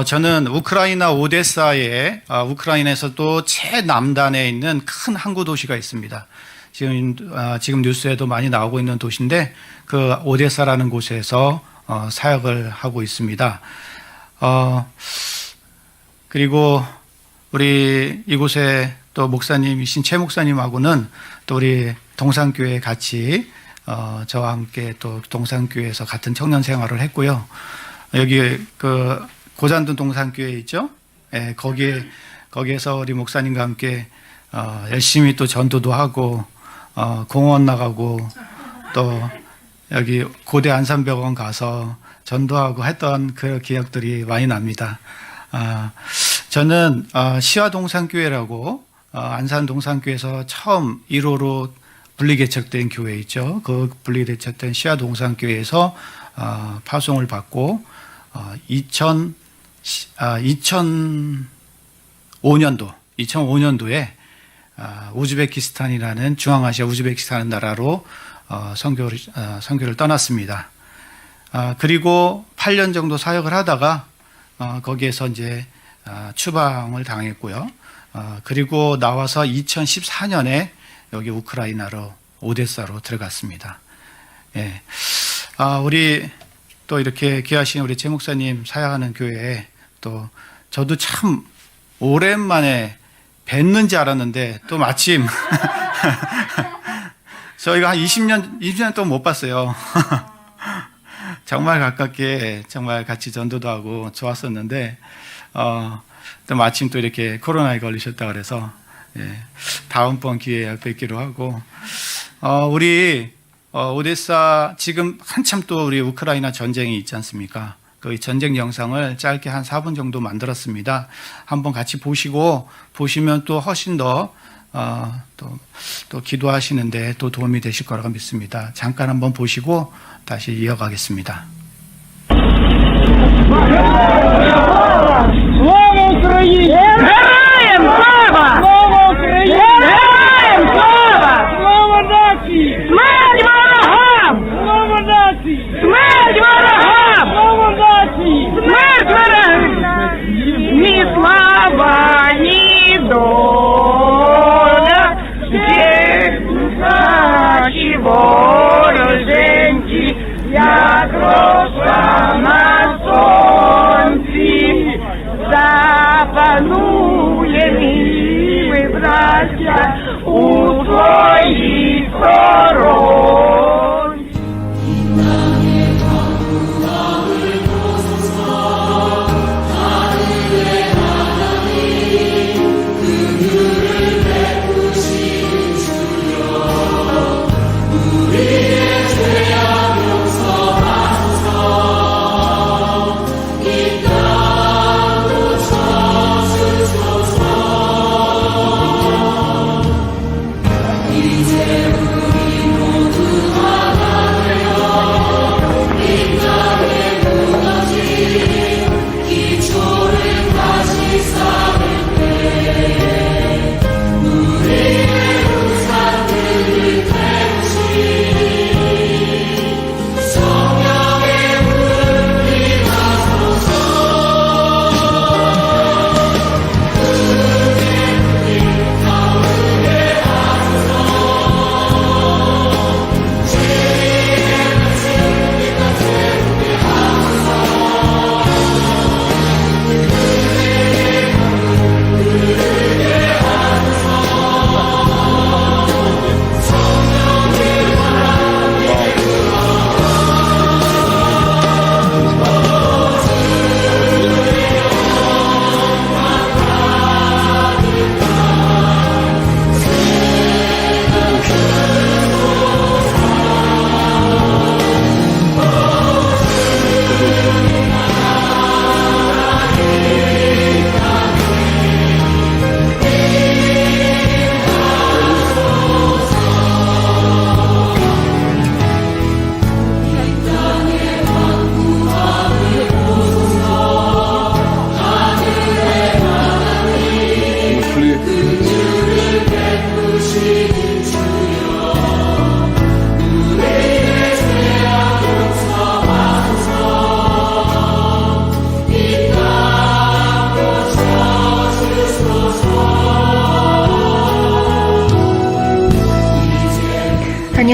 저는 우크라이나 오데사에 우크라이나에서도 최남단에 있는 큰 항구 도시가 있습니다. 지금 뉴스에도 많이 나오고 있는 도시인데 그 오데사라는 곳에서 사역을 하고 있습니다. 그리고 우리 이곳에 또 목사님이신 최 목사님하고는 또 우리 동산교회에 같이 저와 함께 또 동산교회에서 같은 청년 생활을 했고요. 여기 그 고잔둔 동산교회 있죠? 예, 거기에서 우리 목사님과 함께 열심히 또 전도도 하고 공원 나가고 또 여기 고대 안산병원 가서 전도하고 했던 그 기억들이 많이 납니다. 저는 시화동산교회라고 안산 동산교회에서 처음 1호로 분리개척된 교회 있죠. 그 분리개척된 시화동산교회에서 파송을 받고 2005년도에 우즈베키스탄이라는 중앙아시아 우즈베키스탄 나라로 선교를 떠났습니다. 그리고 8년 정도 사역을 하다가 거기에서 이제 추방을 당했고요. 그리고 나와서 2014년에 여기 우크라이나로 오데사로 들어갔습니다. 예. 우리 또 이렇게 귀하신 우리 최 목사님 사역하는 교회에 또 저도 참 오랜만에 뵀는지 알았는데 또 마침 저희가 한 20년 동안 못 봤어요. 정말 가깝게 정말 같이 전도도 하고 좋았었는데 또 마침 또 이렇게 코로나에 걸리셨다 그래서 다음번 기회에 뵙기로 하고 우리 오데사 지금 한참 또 우리 우크라이나 전쟁이 있지 않습니까? 그 전쟁 영상을 짧게 한 4분 정도 만들었습니다. 한번 같이 보시면 또 훨씬 더 또 기도하시는데 또 도움이 되실 거라고 믿습니다. 잠깐 한번 보시고 다시 이어가겠습니다. Слава Україні! Героям слава! Слава Україні! Героям слава! Слава нації! Смерть ворогам! Слава нації! Смерть ворогам! Слава нації! Смерть ворогам! Ні слава, ні доля, всіх наші вороженьки, як роса на сонці, запануємо ми, браття, у твоїй сторонці. 이제 우리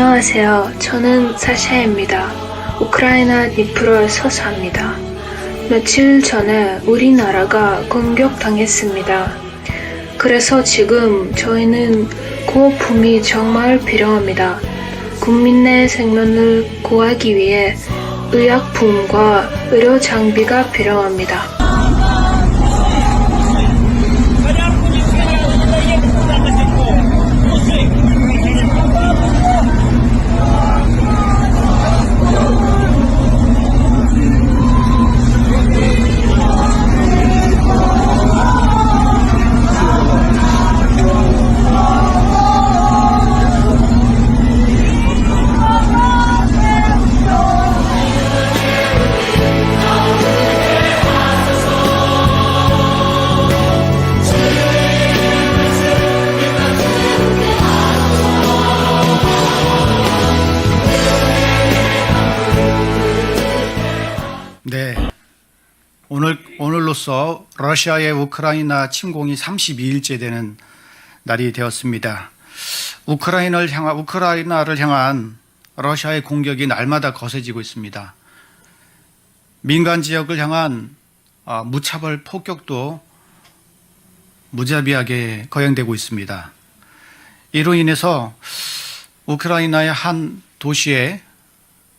안녕하세요. 저는 사샤입니다. 우크라이나 니프로에서 삽니다. 며칠 전에 우리나라가 공격당했습니다. 그래서 지금 저희는 구호품이 정말 필요합니다. 국민의 생명을 구하기 위해 의약품과 의료 장비가 필요합니다. 네, 오늘로써 러시아의 우크라이나 침공이 32일째 되는 날이 되었습니다. 우크라이나를 향한 러시아의 공격이 날마다 거세지고 있습니다. 민간 지역을 향한 무차별 폭격도 무자비하게 거행되고 있습니다. 이로 인해서 우크라이나의 한 도시에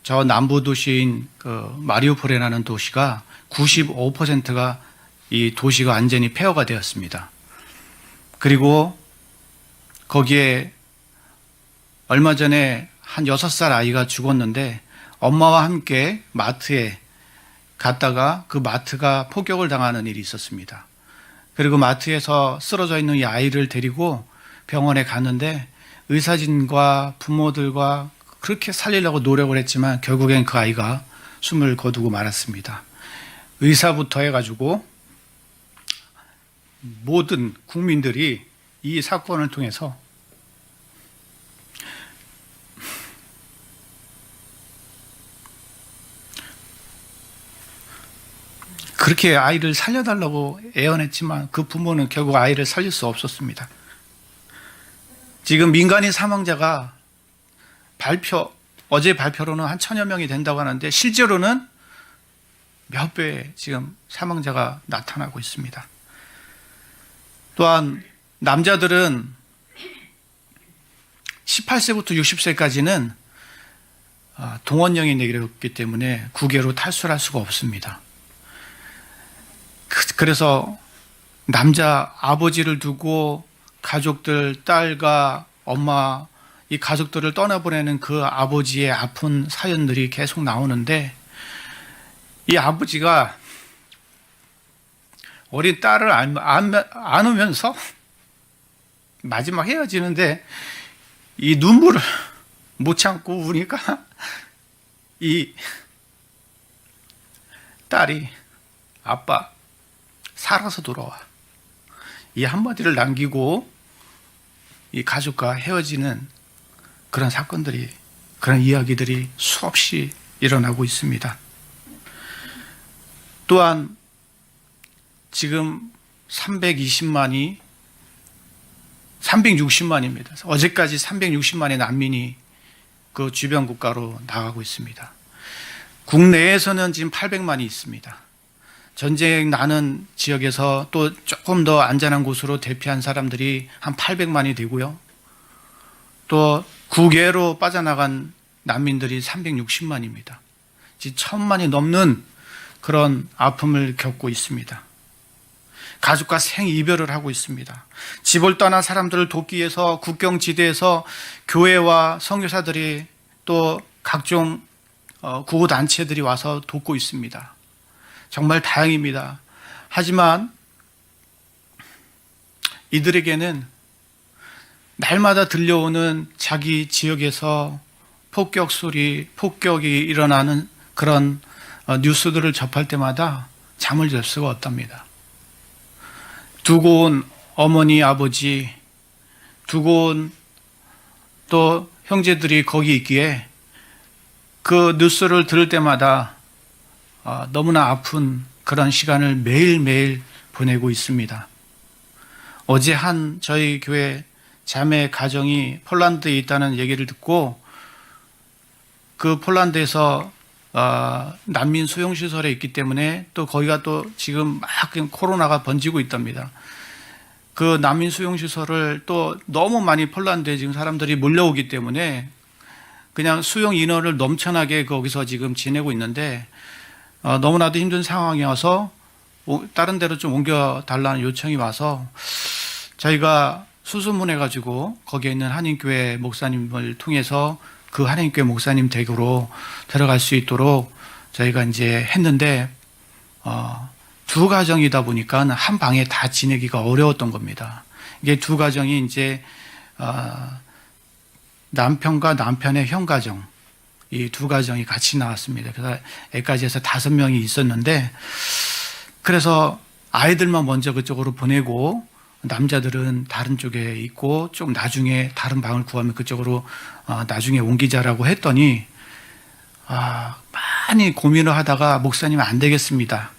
저 남부 도시인 마리우폴이라는 도시가 95%가 이 도시가 완전히 폐허가 되었습니다. 그리고 거기에 얼마 전에 한 6살 아이가 죽었는데 엄마와 함께 마트에 갔다가 그 마트가 폭격을 당하는 일이 있었습니다. 그리고 마트에서 쓰러져 있는 이 아이를 데리고 병원에 갔는데 의사진과 부모들과 그렇게 살리려고 노력을 했지만 결국엔 그 아이가 숨을 거두고 말았습니다. 의사부터 해가지고 모든 국민들이 이 사건을 통해서 그렇게 아이를 살려달라고 애원했지만 그 부모는 결국 아이를 살릴 수 없었습니다. 지금 민간인 사망자가 어제 발표로는 한 1000여 명이 된다고 하는데 실제로는 몇 배의 지금 사망자가 나타나고 있습니다. 또한 남자들은 18세부터 60세까지는 동원령이 내렸기 때문에 국외로 탈출할 수가 없습니다. 그래서 남자 아버지를 두고 가족들, 딸과 엄마, 이 가족들을 떠나보내는 그 아버지의 아픈 사연들이 계속 나오는데 이 아버지가 어린 딸을 안으면서 마지막 헤어지는데 이 눈물을 못 참고 우니까 이 딸이 아빠 살아서 돌아와 이 한마디를 남기고 이 가족과 헤어지는 그런 사건들이, 그런 이야기들이 수없이 일어나고 있습니다. 또한 지금 360만입니다. 어제까지 360만의 난민이 그 주변 국가로 나가고 있습니다. 국내에서는 지금 800만이 있습니다. 전쟁 나는 지역에서 또 조금 더 안전한 곳으로 대피한 사람들이 한 800만이 되고요. 또 국외로 빠져나간 난민들이 360만입니다. 지금 1000만이 넘는 그런 아픔을 겪고 있습니다. 가족과 생이별을 하고 있습니다. 집을 떠난 사람들을 돕기 위해서 국경지대에서 교회와 선교사들이 또 각종 구호단체들이 와서 돕고 있습니다. 정말 다행입니다. 하지만 이들에게는 날마다 들려오는 자기 지역에서 폭격 소리, 폭격이 일어나는 그런 뉴스들을 접할 때마다 잠을 잘 수가 없답니다. 두고 온 어머니, 아버지, 두고 온 또 형제들이 거기 있기에 그 뉴스를 들을 때마다 너무나 아픈 그런 시간을 매일매일 보내고 있습니다. 어제 한 저희 교회 자매 가정이 폴란드에 있다는 얘기를 듣고 그 폴란드에서 난민 수용시설에 있기 때문에 또 거기가 또 지금 막 코로나가 번지고 있답니다. 그 난민 수용시설을 또 너무 많이 폴란드에 지금 사람들이 몰려오기 때문에 그냥 수용 인원을 넘쳐나게 거기서 지금 지내고 있는데 너무나도 힘든 상황이어서 다른 데로 좀 옮겨달라는 요청이 와서 저희가 수소문해가지고 거기에 있는 한인교회 목사님을 통해서 그 한인교회 목사님 댁으로 들어갈 수 있도록 저희가 이제 했는데 두 가정이다 보니까 한 방에 다 지내기가 어려웠던 겁니다. 이게 두 가정이 이제 남편과 남편의 형 가정 이 두 가정이 같이 나왔습니다. 그래서 애까지 해서 5명이 있었는데 그래서 아이들만 먼저 그쪽으로 보내고 남자들은 다른 쪽에 있고 좀 나중에 다른 방을 구하면 그쪽으로 나중에 옮기자라고 했더니 많이 고민을 하다가 목사님 안 되겠습니다.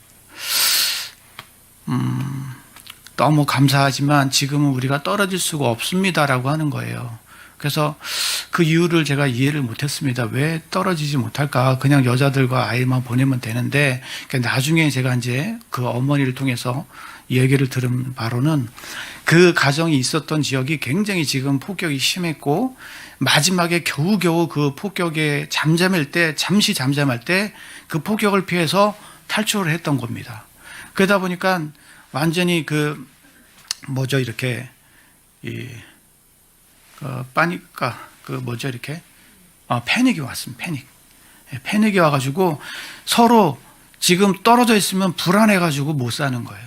너무 감사하지만 지금은 우리가 떨어질 수가 없습니다라고 하는 거예요. 그래서 그 이유를 제가 이해를 못했습니다. 왜 떨어지지 못할까? 그냥 여자들과 아이만 보내면 되는데 나중에 제가 이제 그 어머니를 통해서 얘기를 들은 바로는 그 가정이 있었던 지역이 굉장히 지금 폭격이 심했고 마지막에 겨우겨우 그 폭격에 잠시 잠잠할 때 그 폭격을 피해서 탈출을 했던 겁니다. 그러다 보니까 완전히 이렇게 패닉이 왔습니다. 패닉이 와가지고 서로 지금 떨어져 있으면 불안해가지고 못 사는 거예요.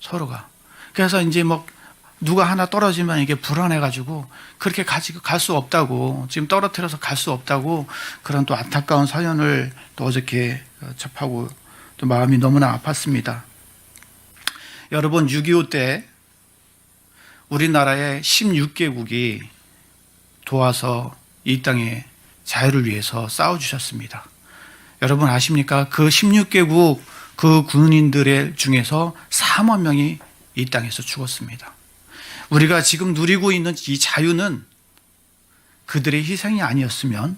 서로가. 그래서 이제 누가 하나 떨어지면 이게 불안해가지고 그렇게 갈 수 없다고 지금 떨어뜨려서 갈 수 없다고 그런 또 안타까운 사연을 또 어저께 접하고 또 마음이 너무나 아팠습니다. 여러분 6.25 때 우리나라의 16개국이 도와서 이 땅의 자유를 위해서 싸워주셨습니다. 여러분 아십니까? 그 16개국 그 군인들의 중에서 4만 명이 이 땅에서 죽었습니다. 우리가 지금 누리고 있는 이 자유는 그들의 희생이 아니었으면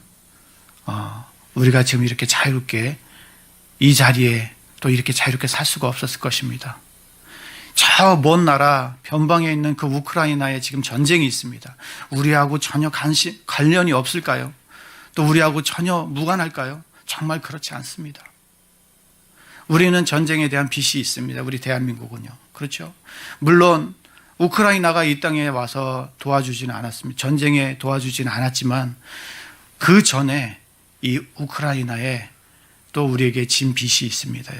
우리가 지금 이렇게 자유롭게 이 자리에 또 이렇게 자유롭게 살 수가 없었을 것입니다. 저 먼 나라 변방에 있는 그 우크라이나에 지금 전쟁이 있습니다. 우리하고 전혀 관련이 없을까요? 또 우리하고 전혀 무관할까요? 정말 그렇지 않습니다. 우리는 전쟁에 대한 빚이 있습니다. 우리 대한민국은요. 그렇죠? 물론 우크라이나가 이 땅에 와서 도와주지는 않았습니다. 전쟁에 도와주지는 않았지만 그 전에 이 우크라이나에 또 우리에게 진 빚이 있습니다.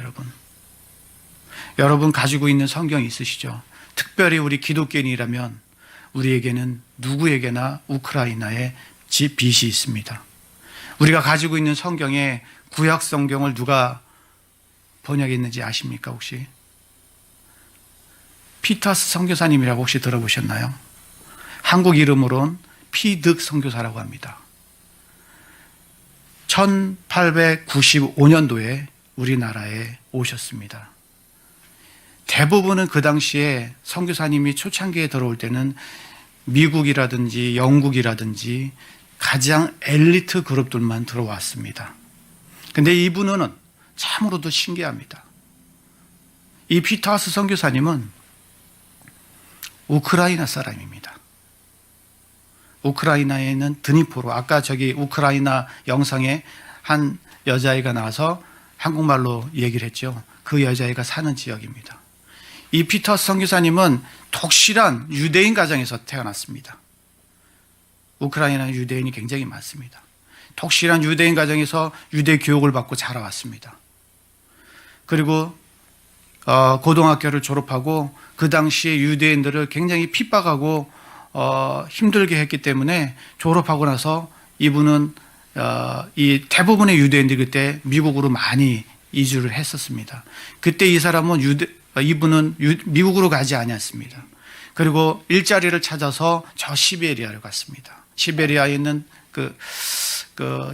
여러분 가지고 있는 성경 있으시죠? 특별히 우리 기독교인이라면 우리에게는 누구에게나 우크라이나에 빚이 있습니다. 우리가 가지고 있는 성경에 구약 성경을 누가 번역했는지 아십니까 혹시? 피터스 선교사님이라고 혹시 들어보셨나요? 한국 이름으로는 피득 선교사라고 합니다. 1895년도에 우리나라에 오셨습니다. 대부분은 그 당시에 선교사님이 초창기에 들어올 때는 미국이라든지 영국이라든지 가장 엘리트 그룹들만 들어왔습니다. 근데 이분은 참으로도 신기합니다. 이 피터스 선교사님은 우크라이나 사람입니다. 우크라이나에 있는 드니프로, 아까 저기 우크라이나 영상에 한 여자아이가 나와서 한국말로 얘기를 했죠. 그 여자아이가 사는 지역입니다. 이 피터스 선교사님은 독실한 유대인 가정에서 태어났습니다. 우크라이나는 유대인이 굉장히 많습니다. 독실한 유대인 가정에서 유대 교육을 받고 자라왔습니다. 그리고 고등학교를 졸업하고 그 당시에 유대인들을 굉장히 핍박하고 힘들게 했기 때문에 졸업하고 나서 이분은 이 대부분의 유대인들이 그때 미국으로 많이 이주를 했었습니다. 그때 이 사람은 이분은 미국으로 가지 않았습니다. 그리고 일자리를 찾아서 저 시베리아를 갔습니다. 시베리아에 있는 그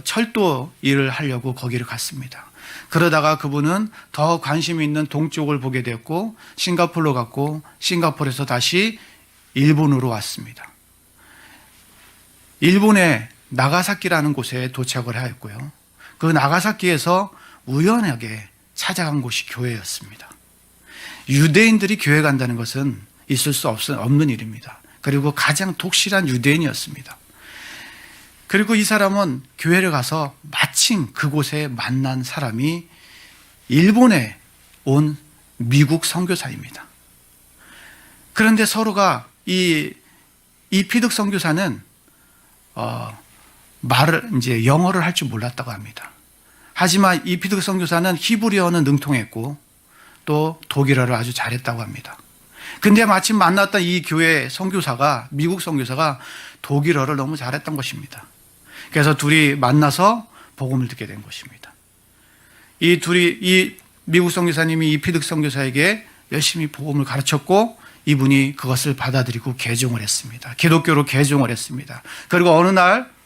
철도 일을 하려고 거기를 갔습니다. 그러다가 그분은 더 관심 있는 동쪽을 보게 되었고 싱가포르로 갔고 싱가포르에서 다시 일본으로 왔습니다. 일본의 나가사키라는 곳에 도착을 하였고요. 그 나가사키에서 우연하게 찾아간 곳이 교회였습니다. 유대인들이 교회 간다는 것은 있을 수 없는 일입니다. 그리고 가장 독실한 유대인이었습니다. 그리고 이 사람은 교회를 가서 마침 그곳에 만난 사람이 일본에 온 미국 선교사입니다. 그런데 서로가 이 피득 선교사는 이제 영어를 할 줄 몰랐다고 합니다. 하지만 이 피득 선교사는 히브리어는 능통했고 또 독일어를 아주 잘했다고 합니다. 근데 마침 만났던 이 교회 선교사가, 미국 선교사가 독일어를 너무 잘했던 것입니다. 그래서 둘이 만나서 복음을 듣게 된 것입니다. 이 미국 선교사님이 이 피득 선교사에게 열심히 복음을 가르쳤고 이분이 그것을 받아들이고 개종을 했습니다. 기독교로 개종을 했습니다. 그리고 어느 날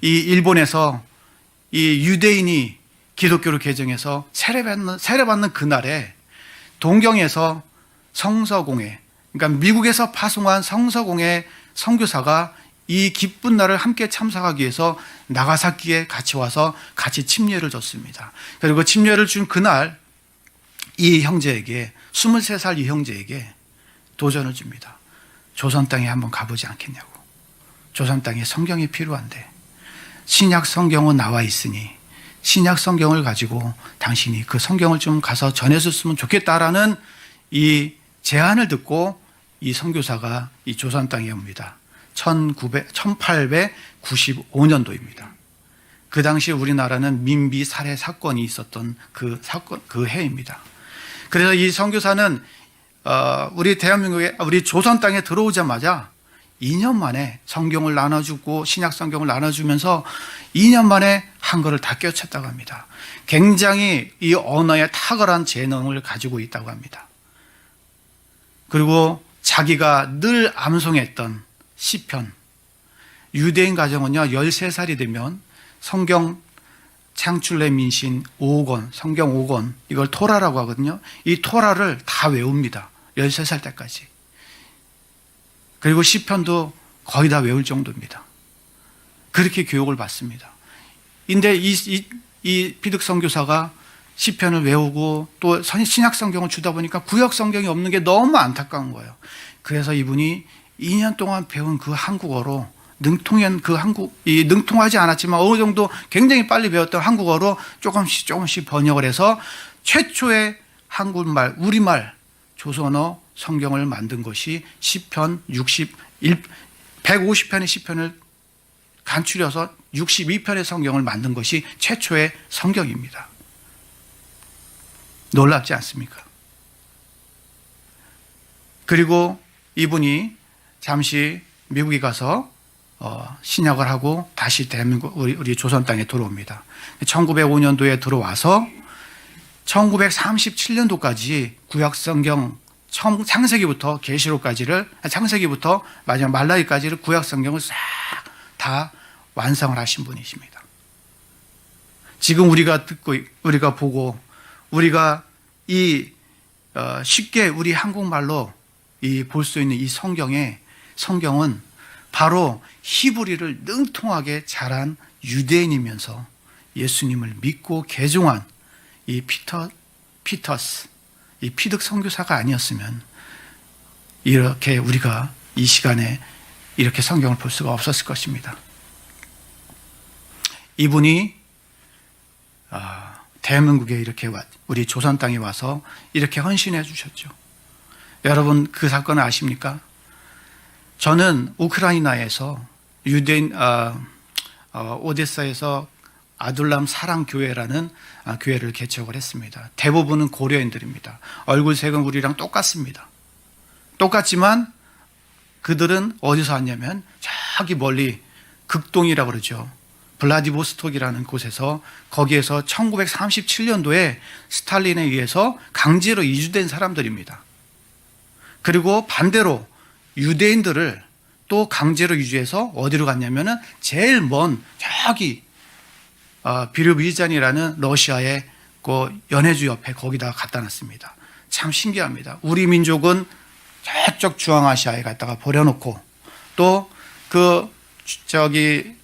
이 일본에서 이 유대인이 기독교로 개종해서 세례받는 그날에 동경에서 성서공회, 그러니까 미국에서 파송한 성서공회 선교사가 이 기쁜 날을 함께 참석하기 위해서 나가사키에 같이 와서 같이 침례를 줬습니다. 그리고 침례를 준 그날 이 형제에게, 23살 이 형제에게 도전을 줍니다. 조선 땅에 한번 가보지 않겠냐고. 조선 땅에 성경이 필요한데 신약 성경은 나와 있으니 신약 성경을 가지고 당신이 그 성경을 좀 가서 전해줬으면 좋겠다라는 이 제안을 듣고 이 선교사가 이 조선 땅에 옵니다. 1895년도입니다. 그 당시 우리나라는 민비 살해 사건이 있었던 그 해입니다. 그래서 이 선교사는 우리 대한민국에, 우리 조선 땅에 들어오자마자 2년 만에 성경을 나눠주고 신약 성경을 나눠주면서 2년 만에 한글을 다 깨우쳤다고 합니다. 굉장히 이 언어에 탁월한 재능을 가지고 있다고 합니다. 그리고 자기가 늘 암송했던 시편, 유대인 가정은요 13살이 되면 성경 창출내 민신 5권, 성경 5권, 이걸 토라라고 하거든요. 이 토라를 다 외웁니다. 13살 때까지. 그리고 시편도 거의 다 외울 정도입니다. 그렇게 교육을 받습니다. 근데 이 피득 선교사가 시편을 외우고 또 신약 성경을 주다 보니까 구약 성경이 없는 게 너무 안타까운 거예요. 그래서 이분이 2년 동안 배운 그 한국어로 능통하지 않았지만 어느 정도 굉장히 빨리 배웠던 한국어로 조금씩 번역을 해서 최초의 한국말, 우리말, 조선어 성경을 만든 것이 시편 150편의 시편을 간추려서 62편의 성경을 만든 것이 최초의 성경입니다. 놀랍지 않습니까? 그리고 이분이 잠시 미국에 가서 신약을 하고 다시 대한민국 우리 조선 땅에 들어옵니다. 1905년도에 들어와서 1937년도까지 구약성경 창세기부터 계시록까지를, 창세기부터 마지막 말라기까지를 구약성경을 싹 다 완성을 하신 분이십니다. 지금 우리가 듣고, 우리가 보고, 우리가 쉽게 우리 한국말로 볼 수 있는 이 성경은 바로 히브리를 능통하게 잘한 유대인이면서 예수님을 믿고 개종한 이 피터스, 이 피득 선교사가 아니었으면 이렇게 우리가 이 시간에 이렇게 성경을 볼 수가 없었을 것입니다. 이분이 대한민국에 이렇게 우리 조선 땅에 와서 이렇게 헌신해 주셨죠. 여러분 그 사건을 아십니까? 저는 우크라이나에서 유대인 오데사에서 아둘람 사랑교회라는 교회를 개척을 했습니다. 대부분은 고려인들입니다. 얼굴색은 우리랑 똑같습니다. 똑같지만 그들은 어디서 왔냐면 저기 멀리 극동이라고 그러죠. 블라디보스톡이라는 곳에서 거기에서 1937년도에 스탈린에 의해서 강제로 이주된 사람들입니다. 그리고 반대로 유대인들을 또 강제로 이주해서 어디로 갔냐면은 제일 먼 저기 비르비잔이라는 러시아의 그 연해주 옆에 거기다가 갖다 놨습니다. 참 신기합니다. 우리 민족은 저쪽 중앙아시아에 갖다가 버려놓고 또 저기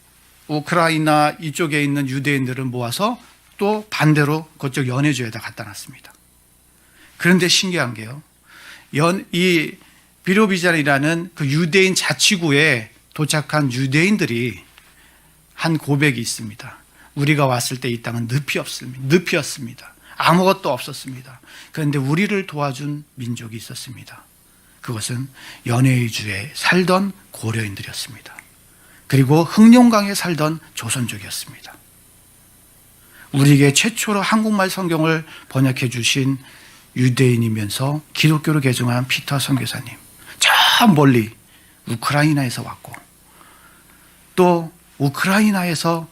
우크라이나 이쪽에 있는 유대인들을 모아서 또 반대로 그쪽 연해주에다 갖다 놨습니다. 그런데 신기한 게요. 이 비로비잔이라는 그 유대인 자치구에 도착한 유대인들이 한 고백이 있습니다. 우리가 왔을 때 이 땅은 늪이었습니다. 아무것도 없었습니다. 그런데 우리를 도와준 민족이 있었습니다. 그것은 연해주에 살던 고려인들이었습니다. 그리고 흑룡강에 살던 조선족이었습니다. 우리에게 최초로 한국말 성경을 번역해 주신 유대인이면서 기독교로 개종한 피터 선교사님, 저 멀리 우크라이나에서 왔고, 또 우크라이나에서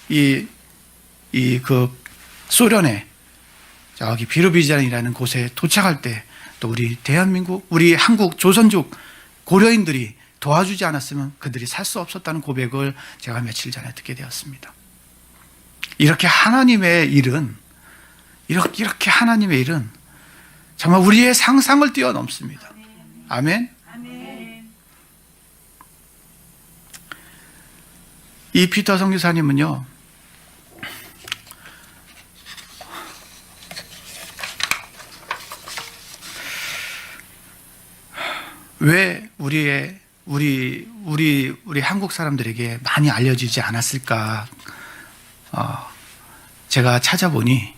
그 소련의 저기 비로비잔이라는 곳에 도착할 때 또 우리 대한민국, 우리 한국 조선족 고려인들이 도와주지 않았으면 그들이 살 수 없었다는 고백을 제가 며칠 전에 듣게 되었습니다. 이렇게 하나님의 일은 정말 우리의 상상을 뛰어넘습니다. 아멘. 이 피터 선교사님은요, 왜 우리 한국 사람들에게 많이 알려지지 않았을까? 제가 찾아보니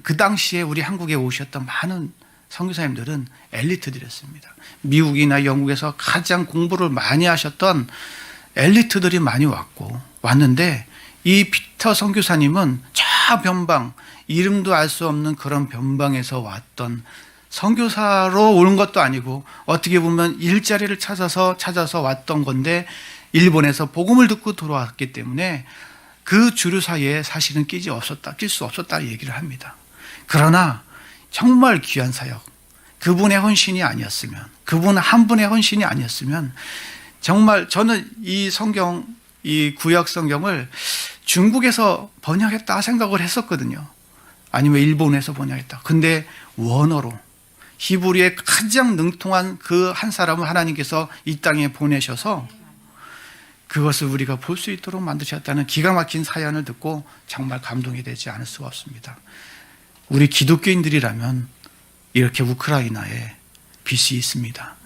그 당시에 우리 한국에 오셨던 많은 선교사님들은 엘리트들이었습니다. 미국이나 영국에서 가장 공부를 많이 하셨던 엘리트들이 많이 왔는데 이 피터 선교사님은 저 변방, 이름도 알 수 없는 그런 변방에서 왔던 선교사로 오는 것도 아니고 어떻게 보면 일자리를 찾아서 왔던 건데 일본에서 복음을 듣고 돌아왔기 때문에 그 주류 사이에 사실은 낄 수 없었다 얘기를 합니다. 그러나 정말 귀한 사역, 그분의 헌신이 아니었으면, 그분 한 분의 헌신이 아니었으면 정말 저는 이 구약 성경을 중국에서 번역했다 생각을 했었거든요. 아니면 일본에서 번역했다. 근데 원어로 히브리에 가장 능통한 그 한 사람을 하나님께서 이 땅에 보내셔서 그것을 우리가 볼 수 있도록 만드셨다는 기가 막힌 사연을 듣고 정말 감동이 되지 않을 수가 없습니다. 우리 기독교인들이라면 이렇게 우크라이나에 빛이 있습니다.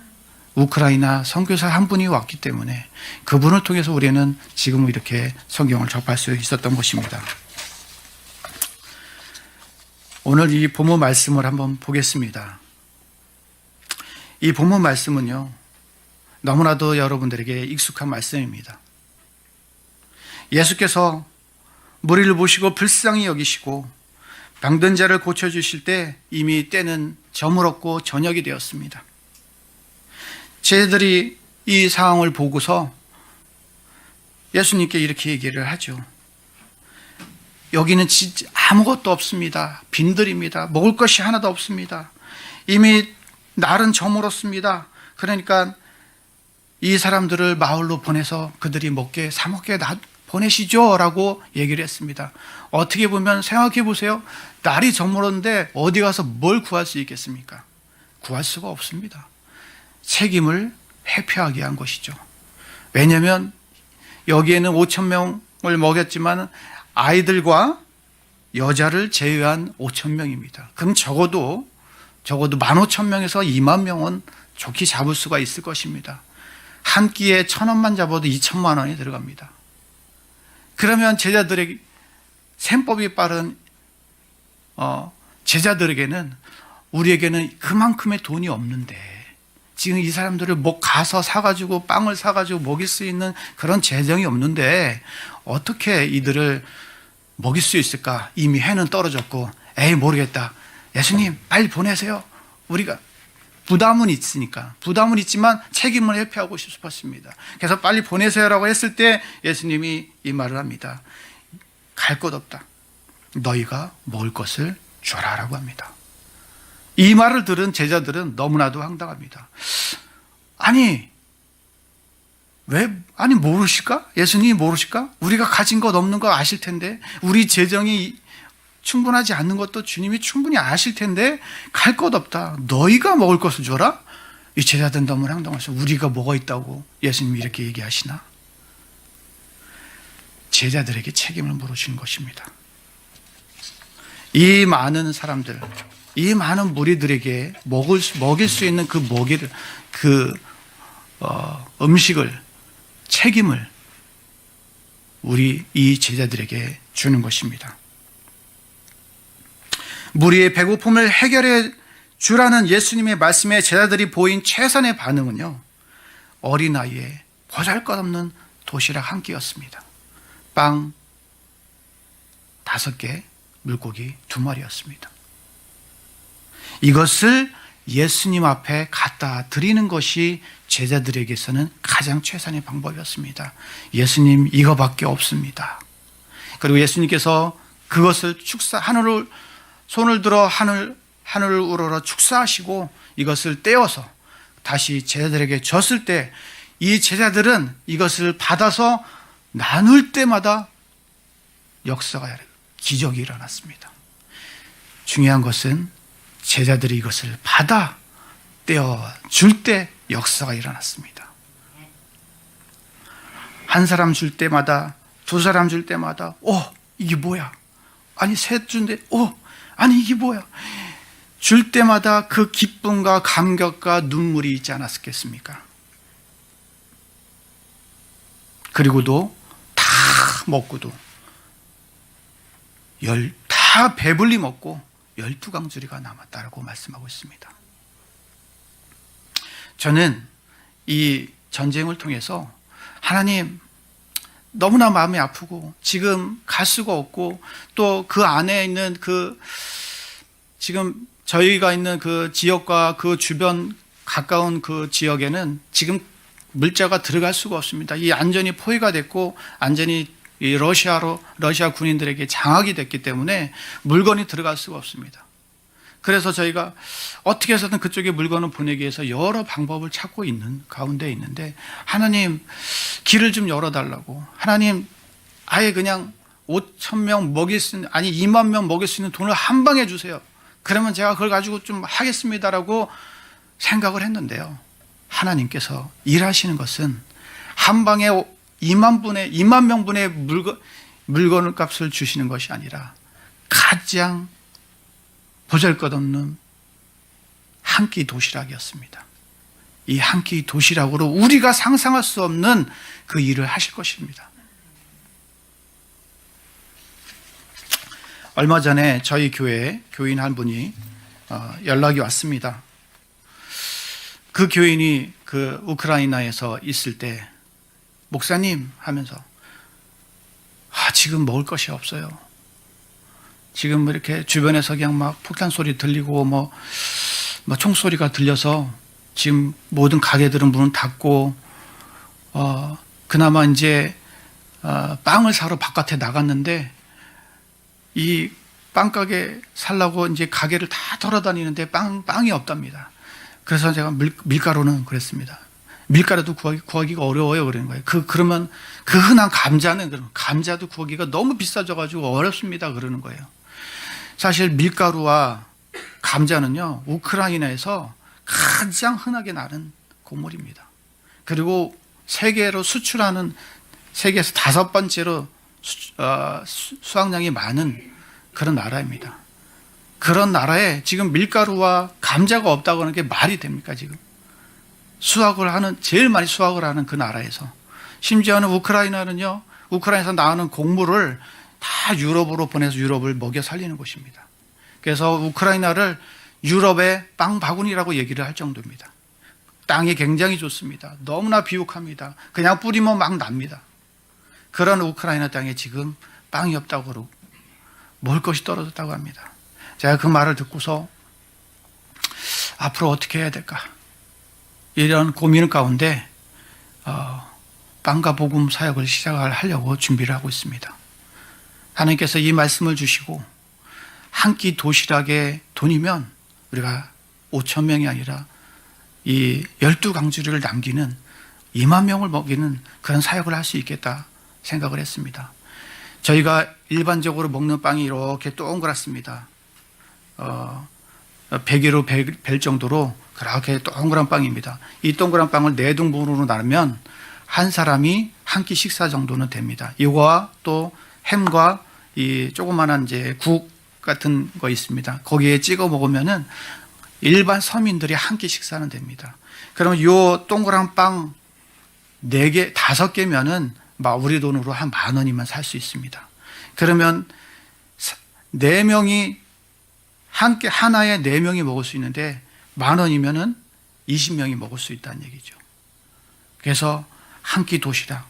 우크라이나 선교사 한 분이 왔기 때문에 그분을 통해서 우리는 지금 이렇게 성경을 접할 수 있었던 것입니다. 오늘 이 본문 말씀을 한번 보겠습니다. 이 본문 말씀은요, 너무나도 여러분들에게 익숙한 말씀입니다. 예수께서 무리를 보시고 불쌍히 여기시고 병든 자를 고쳐주실 때 이미 때는 저물었고 저녁이 되었습니다. 제자들이 이 상황을 보고서 예수님께 이렇게 얘기를 하죠. 여기는 진짜 아무것도 없습니다. 빈들입니다. 먹을 것이 하나도 없습니다. 이미 날은 저물었습니다. 그러니까 이 사람들을 마을로 보내서 그들이 사 먹게 보내시죠 라고 얘기를 했습니다. 어떻게 보면 생각해 보세요. 날이 저물었는데 어디 가서 뭘 구할 수 있겠습니까? 구할 수가 없습니다. 책임을 회피하게 한 것이죠. 왜냐하면 여기에는 5,000명을 먹였지만 아이들과 여자를 제외한 5,000명입니다. 그럼 적어도 15,000명에서 2만 명은 좋게 잡을 수가 있을 것입니다. 한 끼에 1,000원만 잡아도 2,000만 원이 들어갑니다. 그러면 제자들에게 셈법이 빠른 제자들에게는 우리에게는 그만큼의 돈이 없는데 지금 이 사람들을 가서 사가지고 빵을 사가지고 먹일 수 있는 그런 재정이 없는데 어떻게 이들을 먹일 수 있을까? 이미 해는 떨어졌고 에이 모르겠다. 예수님 빨리 보내세요. 우리가 부담은 있지만 책임을 회피하고 싶었습니다. 그래서 빨리 보내세요라고 했을 때 예수님이 이 말을 합니다. 갈 것 없다. 너희가 먹을 것을 줘라라고 합니다. 이 말을 들은 제자들은 너무나도 황당합니다. 모르실까? 예수님이 모르실까? 우리가 가진 것 없는 거 아실 텐데, 우리 재정이 충분하지 않는 것도 주님이 충분히 아실 텐데 갈 것 없다. 너희가 먹을 것을 줘라? 이 제자들은 너무 황당해서 우리가 뭐가 있다고 예수님이 이렇게 얘기하시나? 제자들에게 책임을 물어주는 것입니다. 이 많은 사람들, 이 많은 무리들에게 먹일 수 있는 음식을, 책임을 우리 이 제자들에게 주는 것입니다. 무리의 배고픔을 해결해 주라는 예수님의 말씀에 제자들이 보인 최선의 반응은요, 어린아이의 보잘것없는 도시락 한 끼였습니다. 빵 5개, 물고기 2마리였습니다. 이것을 예수님 앞에 갖다 드리는 것이 제자들에게서는 가장 최선의 방법이었습니다. 예수님, 이거밖에 없습니다. 그리고 예수님께서 그것을 손을 들어 하늘을 우러러 축사하시고 이것을 떼어서 다시 제자들에게 줬을 때 이 제자들은 이것을 받아서 나눌 때마다 기적이 일어났습니다. 중요한 것은 제자들이 이것을 받아 떼어 줄 때 역사가 일어났습니다. 한 사람 줄 때마다, 2사람 줄 때마다, 이게 뭐야? 아니, 3 준데, 아니, 이게 뭐야? 줄 때마다 그 기쁨과 감격과 눈물이 있지 않았겠습니까? 그리고도 다 먹고도 다 배불리 먹고 12강주리가 남았다라고 말씀하고 있습니다. 저는 이 전쟁을 통해서 하나님, 너무나 마음이 아프고 지금 갈 수가 없고 또 그 안에 있는 지금 저희가 있는 그 지역과 그 주변 가까운 그 지역에는 지금 물자가 들어갈 수가 없습니다. 이 안전이 포위가 됐고 안전이 이 러시아 군인들에게 장악이 됐기 때문에 물건이 들어갈 수가 없습니다. 그래서 저희가 어떻게 해서든 그쪽에 물건을 보내기 위해서 여러 방법을 찾고 있는 가운데 있는데, 하나님, 길을 좀 열어달라고, 하나님, 아예 그냥 5,000명 먹일 수 있는, 2만 명 먹일 수 있는 돈을 한 방에 주세요. 그러면 제가 그걸 가지고 좀 하겠습니다라고 생각을 했는데요, 하나님께서 일하시는 것은 한 방에 2만 명분의 물건 값을 주시는 것이 아니라 가장 보잘것없는 한 끼 도시락이었습니다. 이 한 끼 도시락으로 우리가 상상할 수 없는 그 일을 하실 것입니다. 얼마 전에 저희 교회에 교인 한 분이 연락이 왔습니다. 그 교인이 그 우크라이나에서 있을 때, 목사님 하면서, 지금 먹을 것이 없어요. 지금 이렇게 주변에서 그냥 막 폭탄 소리 들리고 뭐 총소리가 들려서 지금 모든 가게들은 문을 닫고, 그나마 이제 빵을 사러 바깥에 나갔는데, 이 빵가게 살라고 이제 가게를 다 돌아다니는데 빵이 없답니다. 그래서 제가 밀가루는 그랬습니다. 밀가루도 구하기가 어려워요. 그러는 거예요. 그러면 그 흔한 감자도 구하기가 너무 비싸져가지고 어렵습니다. 그러는 거예요. 사실 밀가루와 감자는요, 우크라이나에서 가장 흔하게 나는 곡물입니다. 그리고 세계에서 5번째로 수확량이 많은 그런 나라입니다. 그런 나라에 지금 밀가루와 감자가 없다고 하는 게 말이 됩니까? 지금 제일 많이 수확을 하는 그 나라에서, 심지어는 우크라이나는요, 우크라이나에서 나오는 곡물을 다 유럽으로 보내서 유럽을 먹여 살리는 곳입니다. 그래서 우크라이나를 유럽의 빵 바구니라고 얘기를 할 정도입니다. 땅이 굉장히 좋습니다. 너무나 비옥합니다. 그냥 뿌리면 막 납니다. 그런 우크라이나 땅에 지금 빵이 없다고 그러고 먹을 것이 떨어졌다고 합니다. 제가 그 말을 듣고서 앞으로 어떻게 해야 될까, 이런 고민 가운데 빵과 복음 사역을 시작하려고 준비를 하고 있습니다. 하나님께서 이 말씀을 주시고 한 끼 도시락의 돈이면 우리가 5,000명이 아니라 이 12강주리를 남기는 2만 명을 먹이는 그런 사역을 할 수 있겠다 생각을 했습니다. 저희가 일반적으로 먹는 빵이 이렇게 동그랗습니다. 100개로 벨 정도로 그렇게 동그란 빵입니다. 이 동그란 빵을 4등분으로 나누면 한 사람이 한 끼 식사 정도는 됩니다. 이거와 또 햄과 이 조그만한 이제 국 같은 거 있습니다. 거기에 찍어 먹으면은 일반 서민들이 한 끼 식사는 됩니다. 그러면 요 동그란 빵 4개, 5개면은 우리 돈으로 한 10,000원이면 살 수 있습니다. 그러면 4명이 한 끼 하나에 4명이 먹을 수 있는데 10,000원이면은 20명이 먹을 수 있다는 얘기죠. 그래서 한 끼 도시락.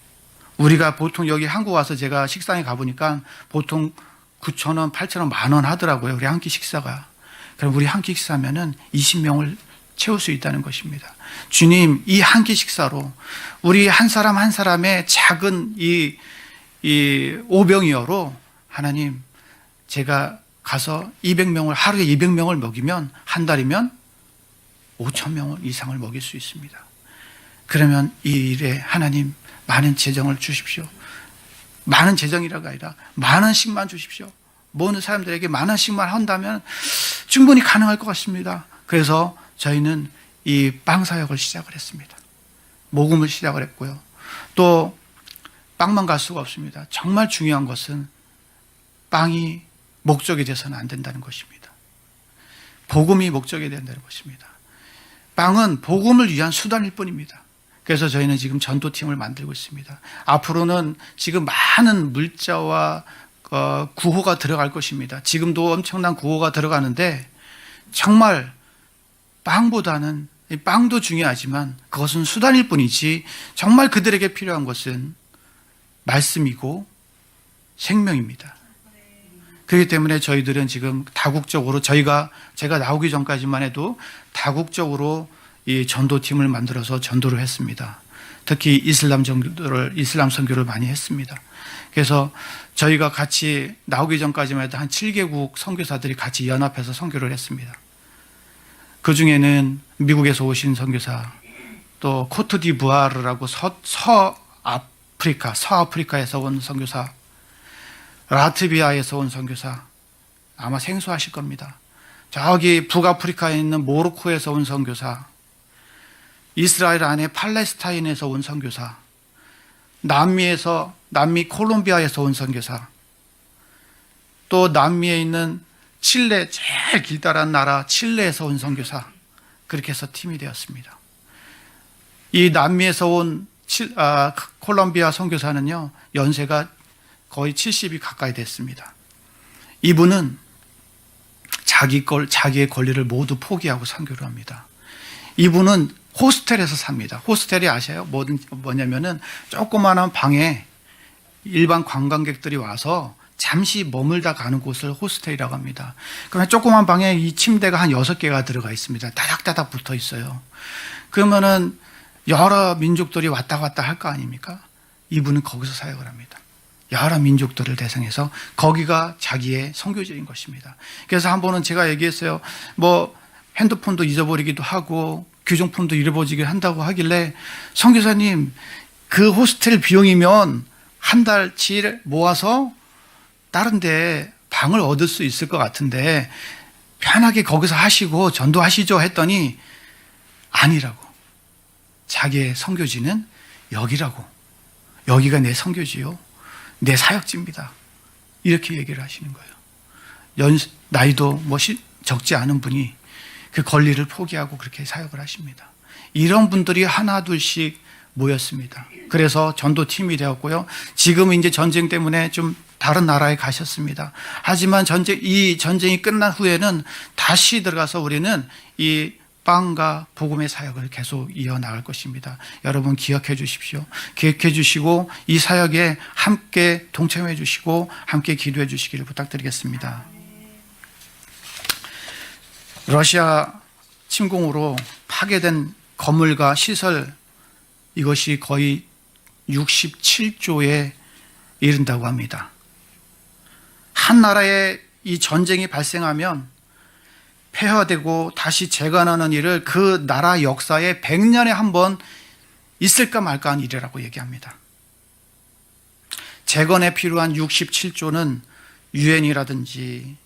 우리가 보통 여기 한국 와서 제가 식당에 가보니까 보통 9,000원, 8,000원, 10,000원 하더라고요. 우리 한 끼 식사가. 그럼 우리 한 끼 식사면은 20명을 채울 수 있다는 것입니다. 주님, 이 한 끼 식사로 우리 한 사람 한 사람의 작은 이 오병이어로 하나님, 제가 가서 200명을, 하루에 200명을 먹이면 한 달이면 5,000명 이상을 먹일 수 있습니다. 그러면 이 일에 하나님 많은 재정을 주십시오. 많은 재정이라가 아니라 만원씩만 주십시오. 모든 사람들에게 만원씩만 한다면 충분히 가능할 것 같습니다. 그래서 저희는 이 빵 사역을 시작을 했습니다. 모금을 시작을 했고요. 또 빵만 갈 수가 없습니다. 정말 중요한 것은 빵이 목적이 돼서는 안 된다는 것입니다. 복음이 목적이 된다는 것입니다. 빵은 복음을 위한 수단일 뿐입니다. 그래서 저희는 지금 전도팀을 만들고 있습니다. 앞으로는 지금 많은 물자와 구호가 들어갈 것입니다. 지금도 엄청난 구호가 들어가는데 정말 빵보다는, 빵도 중요하지만 그것은 수단일 뿐이지 정말 그들에게 필요한 것은 말씀이고 생명입니다. 그렇기 때문에 저희들은 지금 다국적으로 제가 나오기 전까지만 해도 다국적으로 이 전도팀을 만들어서 전도를 했습니다. 특히 이슬람 선교를 많이 했습니다. 그래서 저희가 같이 나오기 전까지만 해도 한 7개국 선교사들이 같이 연합해서 선교를 했습니다. 그 중에는 미국에서 오신 선교사, 또 코트디부아르라고 서아프리카에서 온 선교사, 라트비아에서 온 선교사, 아마 생소하실 겁니다. 저기 북아프리카에 있는 모로코에서 온 선교사, 이스라엘 안에 팔레스타인에서 온 선교사, 남미 콜롬비아에서 온 선교사, 또 남미에 있는 칠레, 제일 길다란 나라 칠레에서 온 선교사, 그렇게 해서 팀이 되었습니다. 이 남미에서 온 콜롬비아 선교사는요, 연세가 거의 70이 가까이 됐습니다. 이분은 자기의 권리를 모두 포기하고 선교를 합니다. 이분은 호스텔에서 삽니다. 호스텔이 아셔요? 뭐냐면은 조그마한 방에 일반 관광객들이 와서 잠시 머물다 가는 곳을 호스텔이라고 합니다. 그러면 조그만 방에 이 침대가 한 6개가 들어가 있습니다. 따닥따닥 붙어 있어요. 그러면은 여러 민족들이 왔다 갔다 할 거 아닙니까? 이분은 거기서 사역을 합니다. 여러 민족들을 대상해서 거기가 자기의 선교지인 것입니다. 그래서 한 번은 제가 얘기했어요. 핸드폰도 잊어버리기도 하고 귀중품도 잃어버리기도 한다고 하길래, 선교사님, 그 호스텔 비용이면 한 달치 모아서 다른 데 방을 얻을 수 있을 것 같은데 편하게 거기서 하시고 전도하시죠 했더니 아니라고. 자기의 선교지는 여기라고. 여기가 내 선교지요, 내 사역지입니다. 이렇게 얘기를 하시는 거예요. 나이도 적지 않은 분이 그 권리를 포기하고 그렇게 사역을 하십니다. 이런 분들이 하나 둘씩 모였습니다. 그래서 전도팀이 되었고요. 지금은 이제 전쟁 때문에 좀 다른 나라에 가셨습니다. 하지만 이 전쟁이 끝난 후에는 다시 들어가서 우리는 이 빵과 복음의 사역을 계속 이어나갈 것입니다. 여러분 기억해 주십시오. 기억해 주시고 이 사역에 함께 동참해 주시고 함께 기도해 주시기를 부탁드리겠습니다. 러시아 침공으로 파괴된 건물과 시설, 이것이 거의 67조에 이른다고 합니다. 한 나라에 이 전쟁이 발생하면 폐허되고 다시 재건하는 일을 그 나라 역사에 100년에 한 번 있을까 말까 한 일이라고 얘기합니다. 재건에 필요한 67조는 유엔이라든지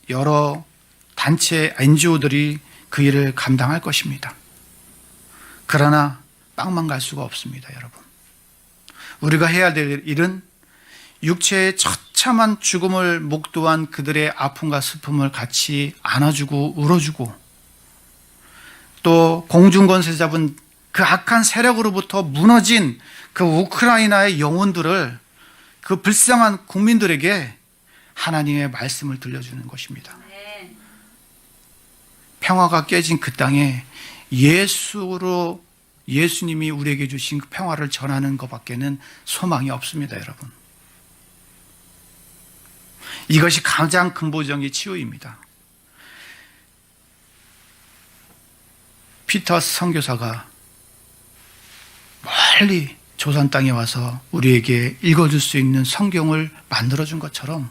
여러 단체 NGO들이 그 일을 감당할 것입니다. 그러나 빵만 갈 수가 없습니다, 여러분. 우리가 해야 될 일은 육체의 처참한 죽음을 목도한 그들의 아픔과 슬픔을 같이 안아주고 울어주고, 또 공중권세 잡은 그 악한 세력으로부터 무너진 그 우크라이나의 영혼들을, 그 불쌍한 국민들에게 하나님의 말씀을 들려주는 것입니다. 평화가 깨진 그 땅에 예수님이 우리에게 주신 그 평화를 전하는 것밖에는 소망이 없습니다, 여러분. 이것이 가장 근본적인 치유입니다. 피터스 선교사가 멀리 조선 땅에 와서 우리에게 읽어줄 수 있는 성경을 만들어준 것처럼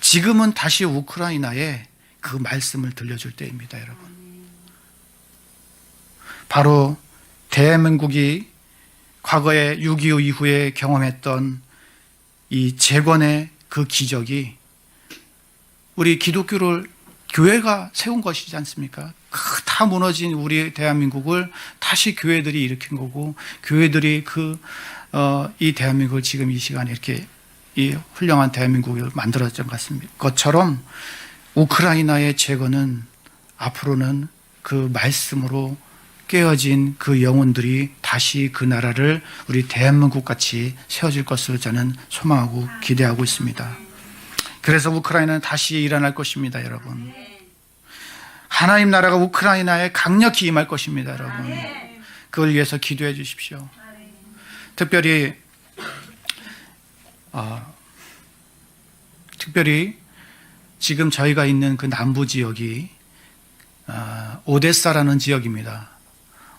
지금은 다시 우크라이나에 그 말씀을 들려줄 때입니다, 여러분. 바로 대한민국이 과거에 6.25 이후에 경험했던 이 재건의 그 기적이 우리 기독교를 교회가 세운 것이지 않습니까? 다 무너진 우리 대한민국을 다시 교회들이 일으킨 거고, 교회들이 이 대한민국을 지금 이 시간에 이렇게 이 훌륭한 대한민국을 만들어진 것처럼 우크라이나의 재건은 앞으로는 그 말씀으로 깨어진 그 영혼들이 다시 그 나라를 우리 대한민국 같이 세워질 것을 저는 소망하고 기대하고 있습니다. 그래서 우크라이나는 다시 일어날 것입니다, 여러분. 하나님 나라가 우크라이나에 강력히 임할 것입니다, 여러분. 그걸 위해서 기도해 주십시오. 특별히 지금 저희가 있는 그 남부 지역이 오데사라는 지역입니다.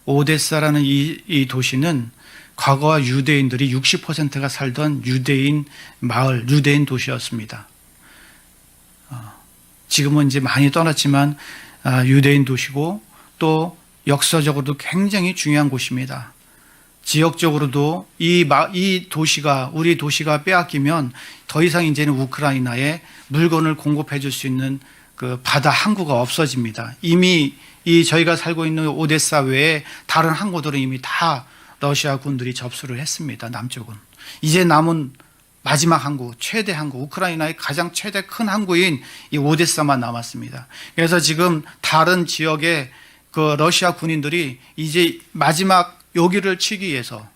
오데사라는 이 도시는 과거와 유대인들이 60%가 살던 유대인 마을, 유대인 도시였습니다. 지금은 이제 많이 떠났지만 유대인 도시고, 또 역사적으로도 굉장히 중요한 곳입니다. 지역적으로도 이 도시가, 우리 도시가 빼앗기면 더 이상 이제는 우크라이나에 물건을 공급해 줄 수 있는 그 바다 항구가 없어집니다. 이미 저희가 살고 있는 오데사 외에 다른 항구들은 이미 다 러시아 군들이 접수를 했습니다, 남쪽은. 이제 남은 마지막 항구, 최대 항구, 우크라이나의 가장 최대 큰 항구인 이 오데사만 남았습니다. 그래서 지금 다른 지역의 그 러시아 군인들이 이제 마지막 여기를 치기 위해서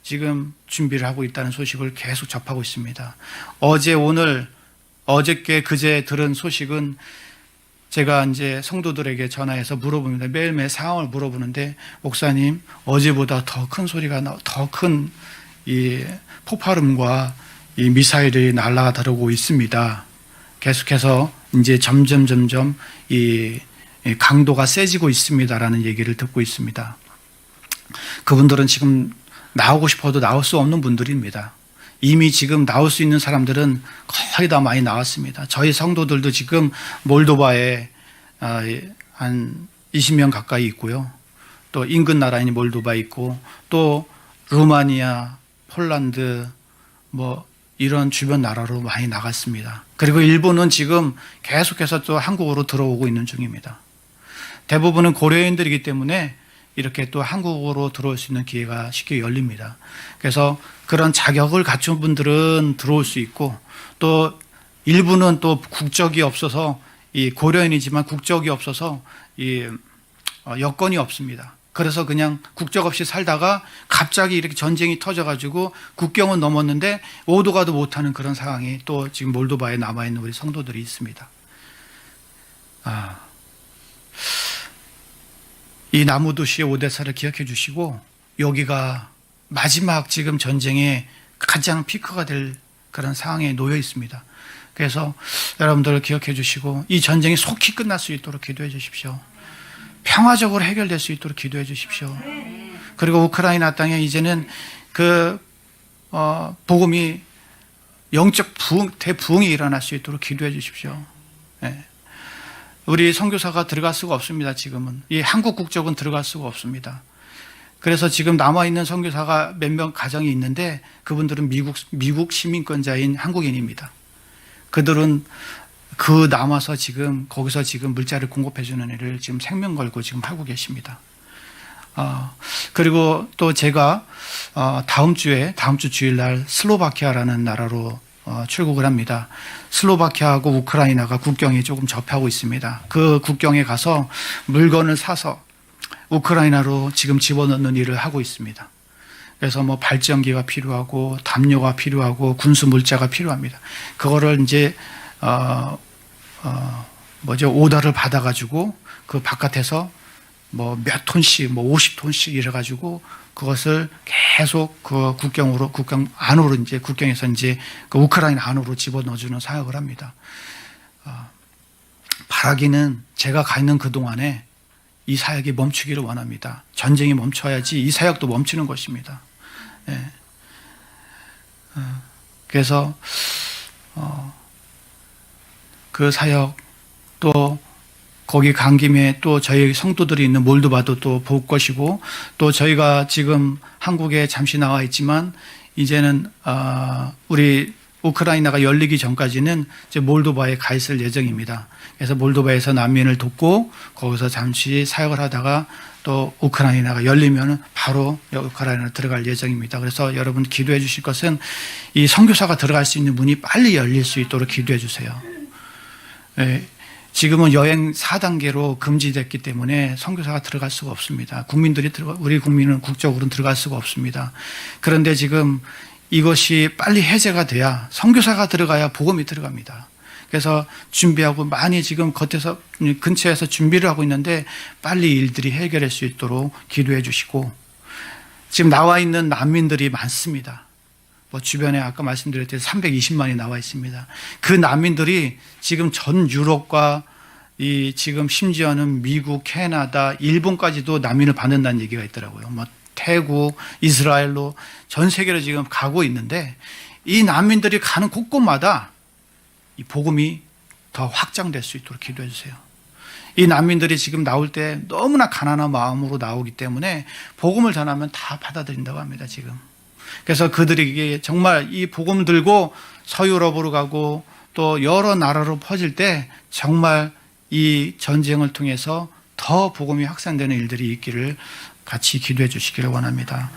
지금 준비를 하고 있다는 소식을 계속 접하고 있습니다. 어제, 오늘, 어저께, 그제 들은 소식은 제가 이제 성도들에게 전화해서 물어봅니다. 매일매일 상황을 물어보는데, 목사님, 어제보다 더 큰 소리가 더 큰 이 폭발음과 이 미사일이 날아들어오고 있습니다. 계속해서 이제 점점 이 강도가 세지고 있습니다라는 얘기를 듣고 있습니다. 그분들은 지금 나오고 싶어도 나올 수 없는 분들입니다. 이미 지금 나올 수 있는 사람들은 거의 다 많이 나왔습니다. 저희 성도들도 지금 몰도바에 한 20명 가까이 있고요. 또 인근 나라인 몰도바 있고, 또 루마니아, 폴란드, 뭐 이런 주변 나라로 많이 나갔습니다. 그리고 일본은 지금 계속해서 또 한국으로 들어오고 있는 중입니다. 대부분은 고려인들이기 때문에 이렇게 또 한국으로 들어올 수 있는 기회가 쉽게 열립니다. 그래서 그런 자격을 갖춘 분들은 들어올 수 있고, 또 일부는 또 국적이 없어서, 이 고려인이지만 국적이 없어서 이 여건이 없습니다. 그래서 그냥 국적 없이 살다가 갑자기 이렇게 전쟁이 터져가지고 국경은 넘었는데 오도 가도 못하는 그런 상황이 또 지금 몰도바에 남아있는 우리 성도들이 있습니다. 이 나무 도시의 오데사를 기억해 주시고, 여기가 마지막 지금 전쟁의 가장 피크가 될 그런 상황에 놓여 있습니다. 그래서 여러분들 기억해 주시고, 이 전쟁이 속히 끝날 수 있도록 기도해 주십시오. 평화적으로 해결될 수 있도록 기도해 주십시오. 그리고 우크라이나 땅에 이제는 복음이 영적 대부흥이 일어날 수 있도록 기도해 주십시오. 네. 우리 선교사가 들어갈 수가 없습니다. 지금은 이 한국 국적은 들어갈 수가 없습니다. 그래서 지금 남아있는 선교사가 몇 명 가정이 있는데, 그분들은 미국 시민권자인 한국인입니다. 그들은 남아서 지금 거기서 지금 물자를 공급해 주는 일을 지금 생명 걸고 지금 하고 계십니다. 그리고 또 제가 다음 주 주일날 슬로바키아라는 나라로 출국을 합니다. 슬로바키아하고 우크라이나가 국경이 조금 접하고 있습니다. 그 국경에 가서 물건을 사서 우크라이나로 지금 집어넣는 일을 하고 있습니다. 그래서 뭐 발전기가 필요하고 담요가 필요하고 군수 물자가 필요합니다. 그거를 이제 오더를 받아가지고 그 바깥에서 뭐 몇 톤씩, 뭐 50톤씩 이래가지고 그것을 계속 그 국경 안으로 이제 국경에서 이제 그 우크라이나 안으로 집어넣어주는 사역을 합니다. 바라기는 제가 가 있는 그 동안에 이 사역이 멈추기를 원합니다. 전쟁이 멈춰야지 이 사역도 멈추는 것입니다. 예. 그래서 그 사역 또 거기 간 김에 또 저희 성도들이 있는 몰도바도 또 볼 것이고 또 저희가 지금 한국에 잠시 나와 있지만 이제는 우리 우크라이나가 열리기 전까지는 이제 몰도바에 가 있을 예정입니다. 그래서 몰도바에서 난민을 돕고 거기서 잠시 사역을 하다가 또 우크라이나가 열리면 바로 우크라이나로 들어갈 예정입니다. 그래서 여러분 기도해 주실 것은 이 선교사가 들어갈 수 있는 문이 빨리 열릴 수 있도록 기도해 주세요. 예, 지금은 여행 4단계로 금지됐기 때문에 선교사가 들어갈 수가 없습니다. 우리 국민은 국적으로는 들어갈 수가 없습니다. 그런데 지금 이것이 빨리 해제가 돼야 선교사가 들어가야 복음이 들어갑니다. 그래서 준비하고 많이 지금 근처에서 준비를 하고 있는데 빨리 일들이 해결할 수 있도록 기도해 주시고 지금 나와 있는 난민들이 많습니다. 뭐 주변에 아까 말씀드렸듯이 320만이 나와 있습니다. 그 난민들이 지금 전 유럽과 지금 심지어는 미국, 캐나다, 일본까지도 난민을 받는다는 얘기가 있더라고요. 뭐 태국, 이스라엘로 전 세계로 지금 가고 있는데 이 난민들이 가는 곳곳마다 이 복음이 더 확장될 수 있도록 기도해 주세요. 이 난민들이 지금 나올 때 너무나 가난한 마음으로 나오기 때문에 복음을 전하면 다 받아들인다고 합니다, 지금. 그래서 그들에게 정말 이 복음 들고 서유럽으로 가고 또 여러 나라로 퍼질 때 정말 이 전쟁을 통해서 더 복음이 확산되는 일들이 있기를 같이 기도해 주시기를 원합니다.